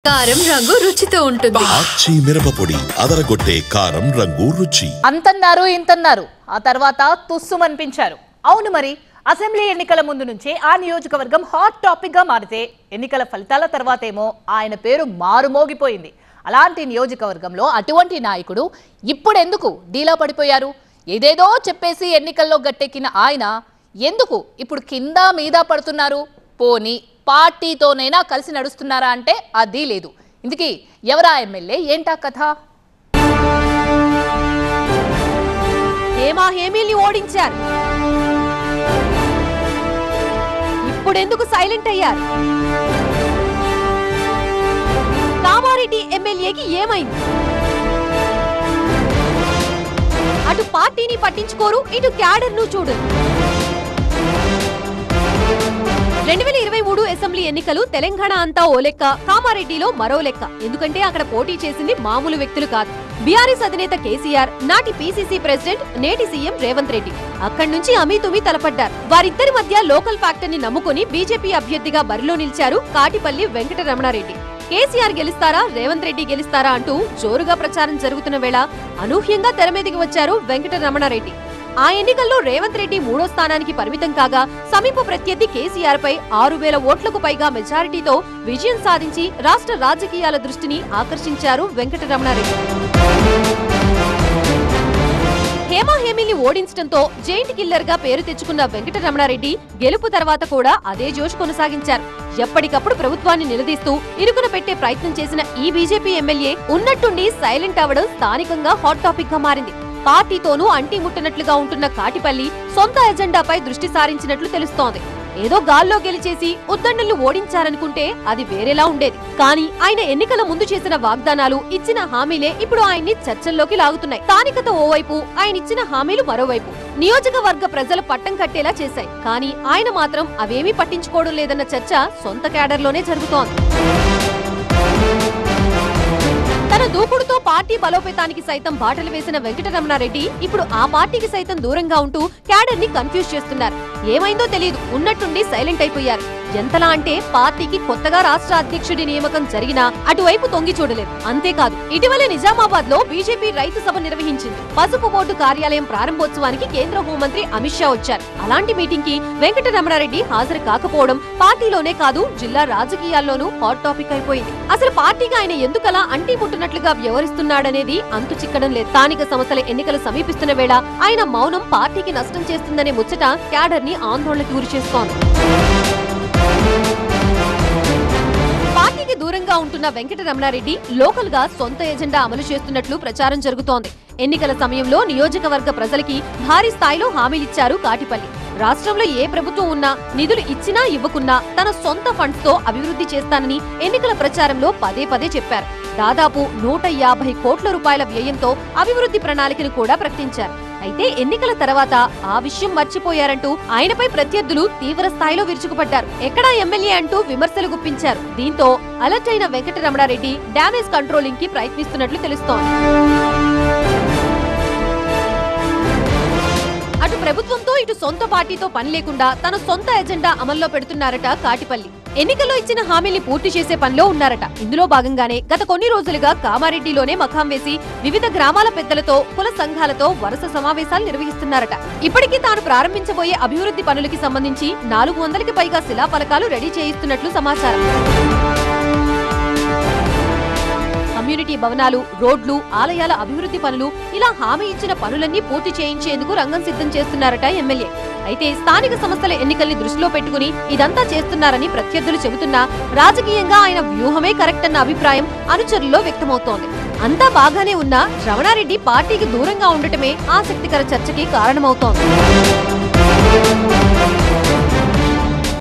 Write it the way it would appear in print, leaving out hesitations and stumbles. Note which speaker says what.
Speaker 1: కారం రంగు రుచితో ఉంటుంది.
Speaker 2: ఆచి మిరపపొడి అదరగొట్టే కారం రంగు రుచి.
Speaker 3: అంతన్నారు ఇంతన్నారు ఆ తర్వాత తుస్సుమనిపించారు. అవును మరి అసెంబ్లీ ఎన్నికల ముందు నుంచే ఆ నియోజకవర్గం హాట్ టాపిక్ గా మారితే ఎన్నికల ఫలితాల తర్వాతేమో ఆయన పేరు మారుమోగిపోయింది. అలాంటి నియోజకవర్గంలో అటువంటి నాయకుడు ఇప్పుడెందుకు డీలా పడిపోయారు? ఏదేదో చెప్పేసి ఎన్నికల్లో గట్టెక్కిన ఆయన ఎందుకు ఇప్పుడు కింద మీద పడుతున్నారు? పోనీ పార్టీతోనైనా కలిసి నడుస్తున్నారా అంటే అది లేదు. ఇందుకీ ఎవరా ఎమ్మెల్యే, ఏంటా కథ? హేమీల్ని ఓడించారు, ఇప్పుడెందుకు సైలెంట్ అయ్యారు? కామారెడ్డి ఎమ్మెల్యేకి ఏమైంది? అటు పార్టీని పట్టించుకోరు, ఇటు క్యాడర్ ను చూడరు. 2023 అసెంబ్లీ ఎన్నికలు తెలంగాణ అంతా ఓ లెక్క, కామారెడ్డిలో మరో లెక్క. ఎందుకంటే అక్కడ పోటీ చేసింది మామూలు వ్యక్తులు కాదు. బీఆర్ఎస్ అధినేత కేసీఆర్, నాటి పీసీసీ ప్రెసిడెంట్, నేటి సీఎం రేవంత్ రెడ్డి. అక్కడి నుంచి అమీతుమీ తలపడ్డారు. వారిద్దరి మధ్య లోకల్ ఫ్యాక్టర్ ని నమ్ముకుని బీజేపీ అభ్యర్థిగా బరిలో నిలిచారు కాటిపల్లి వెంకటరమణారెడ్డి. కేసీఆర్ గెలుస్తారా, రేవంత్ రెడ్డి గెలుస్తారా అంటూ జోరుగా ప్రచారం జరుగుతున్న వేళ అనూహ్యంగా తెరమీదికి వచ్చారు వెంకటరమణారెడ్డి. ఆ ఎన్నికల్లో రేవంత్ రెడ్డి 3వ స్థానానికి పరిమితం కాగా సమీప ప్రత్యర్థి కేసీఆర్ పై 6,000 ఓట్లకు పైగా మెజారిటీతో విజయం సాధించి రాష్ట్ర రాజకీయాల దృష్టిని ఆకర్షించారు వెంకటరమణారెడ్డి. హేమీల్ని ఓడించడంతో జైంట్ కిల్లర్ గా పేరు తెచ్చుకున్న వెంకటరమణారెడ్డి గెలుపు తర్వాత కూడా అదే జోష్ కొనసాగించారు. ఎప్పటికప్పుడు ప్రభుత్వాన్ని నిలదీస్తూ ఇరుకున పెట్టే ప్రయత్నం చేసిన ఈ బీజేపీ ఎమ్మెల్యే ఉన్నట్టుండి సైలెంట్ అవ్వడం స్థానికంగా హాట్ టాపిక్ గా మారింది. పార్టీతోనూ అంటిముట్టనట్లుగా ఉంటున్న కాటిపల్లి సొంత ఎజెండాపై దృష్టి సారించినట్లు తెలుస్తోంది. ఏదో గాల్లో గెలిచేసి ఉద్దండుల్ని ఓడించారనుకుంటే అది వేరేలా ఉండేది. కానీ ఆయన ఎన్నికల ముందు చేసిన వాగ్దానాలు, ఇచ్చిన హామీలే ఇప్పుడు ఆయన్ని చర్చల్లోకి లాగుతున్నాయి. స్థానికత ఓవైపు, ఆయన ఇచ్చిన హామీలు మరోవైపు నియోజకవర్గ ప్రజలు పట్టం కట్టేలా చేశాయి. కానీ ఆయన మాత్రం అవేమీ పట్టించుకోవడం లేదన్న చర్చ సొంత క్యాడర్లోనే జరుగుతోంది. తన దూకుడుతో పార్టీ బలోపేతానికి సైతం బాటలు వేసిన వెంకటరమణారెడ్డి ఇప్పుడు ఆ పార్టీకి సైతం దూరంగా ఉంటూ క్యాడర్ ని కన్ఫ్యూజ్ చేస్తున్నారు. ఏమైందో తెలియదు, ఉన్నట్టుండి సైలెంట్ అయిపోయారు. ఎంతలా అంటే పార్టీకి కొత్తగా రాష్ట్ర అధ్యక్షుడి నియామకం జరిగినా అటువైపు తొంగి చూడలేదు. అంతేకాదు, ఇటీవలే నిజామాబాద్ లో బీజేపీ రైతు సభ నిర్వహించింది. పసుపు బోర్డు కార్యాలయం ప్రారంభోత్సవానికి కేంద్ర హోంమంత్రి అమిత్ షా వచ్చారు. అలాంటి మీటింగ్ కి వెంకటరమణారెడ్డి హాజరు కాకపోవడం పార్టీలోనే కాదు జిల్లా రాజకీయాల్లోనూ హాట్ టాపిక్ అయిపోయింది. అసలు పార్టీగా ఆయన ఎందుకలా అంటిముట్టునట్లుగా వ్యవహరిస్తున్నాడనేది అంతు చిక్కడం లేదు. స్థానిక సంస్థల ఎన్నికలు సమీపిస్తున్న వేళ ఆయన మౌనం పార్టీకి నష్టం చేస్తుందనే ముచ్చట క్యాడర్ ని ఆందోళనకు గురి చేస్తోంది. పార్టీకి దూరంగా ఉంటున్న వెంకటరమణారెడ్డి లోకల్ గా సొంత ఎజెండా అమలు చేస్తున్నట్లు ప్రచారం జరుగుతోంది. ఎన్నికల సమయంలో నియోజకవర్గ ప్రజలకి భారీ స్థాయిలో హామీలిచ్చారు కాటిపల్లి. రాష్ట్రంలో ఏ ప్రభుత్వం ఉన్నా నిధులు ఇచ్చినా ఇవ్వకున్నా తన సొంత ఫండ్స్ తో అభివృద్ధి చేస్తానని ఎన్నికల ప్రచారంలో పదే పదే చెప్పారు. దాదాపు 150 కోట్ల రూపాయల వ్యయంతో అభివృద్ధి ప్రణాళికను కూడా ప్రకటించారు. అయితే ఎన్నికల తర్వాత ఆ విషయం మర్చిపోయారంటూ ఆయనపై ప్రత్యర్థులు తీవ్ర స్థాయిలో విరుచుకుపడ్డారు. ఎక్కడా ఎమ్మెల్యే అంటూ విమర్శలు గుప్పించారు. దీంతో అలర్ట్ అయిన వెంకటరమణారెడ్డి డ్యామేజ్ కంట్రోలింగ్ కి ప్రయత్నిస్తున్నట్లు తెలుస్తోంది. అటు ప్రభుత్వంతో ఇటు సొంత పార్టీతో పని లేకుండా తన సొంత ఎజెండా అమల్లో పెడుతున్నారట కాటిపల్లి. ఎన్నికల్లో ఇచ్చిన హామీల్ని పూర్తి చేసే పనిలో ఉన్నారట. ఇందులో భాగంగానే గత కొన్ని రోజులుగా కామారెడ్డిలోనే మకాం వేసి వివిధ గ్రామాల పెద్దలతో, కుల సంఘాలతో వరుస సమావేశాలు నిర్వహిస్తున్నారట. ఇప్పటికీ తాను ప్రారంభించబోయే అభివృద్ధి పనులకి సంబంధించి 400కి పైగా శిలాఫలకాలు రెడీ చేయిస్తున్నట్లు సమాచారం. కమ్యూనిటీ భవనాలు, రోడ్లు, ఆలయాల అభివృద్ధి పనులు, ఇలా హామీ ఇచ్చిన పనులన్నీ పూర్తి చేయించేందుకు రంగం సిద్ధం చేస్తున్నారట ఎమ్మెల్యే. అయితే స్థానిక సంస్థల ఎన్నికల్ని దృష్టిలో పెట్టుకుని ఇదంతా చేస్తున్నారని ప్రత్యర్థులు చెబుతున్నా రాజకీయంగా ఆయన వ్యూహమే కరెక్ట్ అన్న అభిప్రాయం అనుచరుల్లో వ్యక్తమవుతోంది. అంతా బాగానే ఉన్నా రమణారెడ్డి పార్టీకి దూరంగా ఉండటమే ఆసక్తికర చర్చకి కారణమవుతోంది.